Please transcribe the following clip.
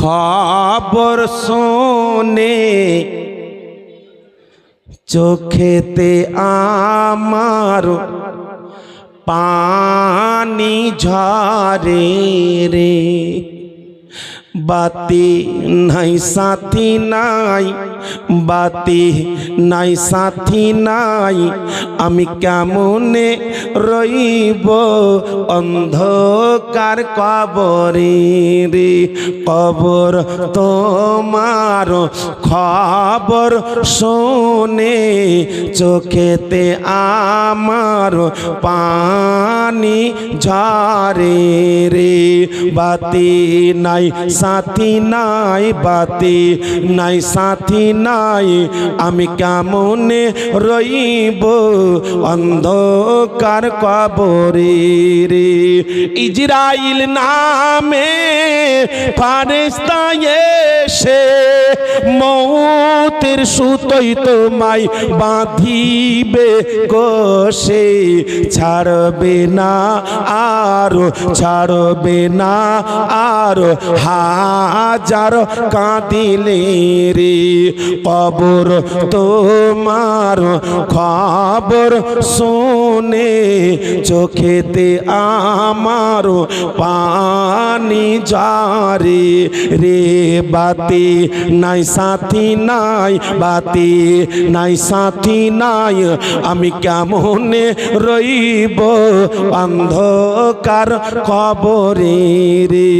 খবর শুনে চোখেতে আমার পানি ঝরে রে। বাতি নাই সাথী নাই, বাতি নাই সাথী নাই, আমি কেমনে রইব অন্ধকার কবরে রে। কবর তোমার খবর শুনে চোখেতে আমার পানি ঝরে রে। বাতি নাই সাথী নাই, বাতি নাই সাথী নাই, আমি কেমনে রইব অন্ধকার কবরে রে। ইজরাইল নামে ফেরেশতা এসে মৌতের সুতোয় তোমায় বাঁধিবে কোষে। ছাড়বে না আর, ছাড়বে না আর, হাজার কাঁদিলে রে। কবর তোমার খবর শুনে চোখেতে আমার পানি ঝরে রে। বাতি নাই সাথী নাই, বাতি নাই সাথী নাই, আমি কেমনে রইব অন্ধকার কবরে রে।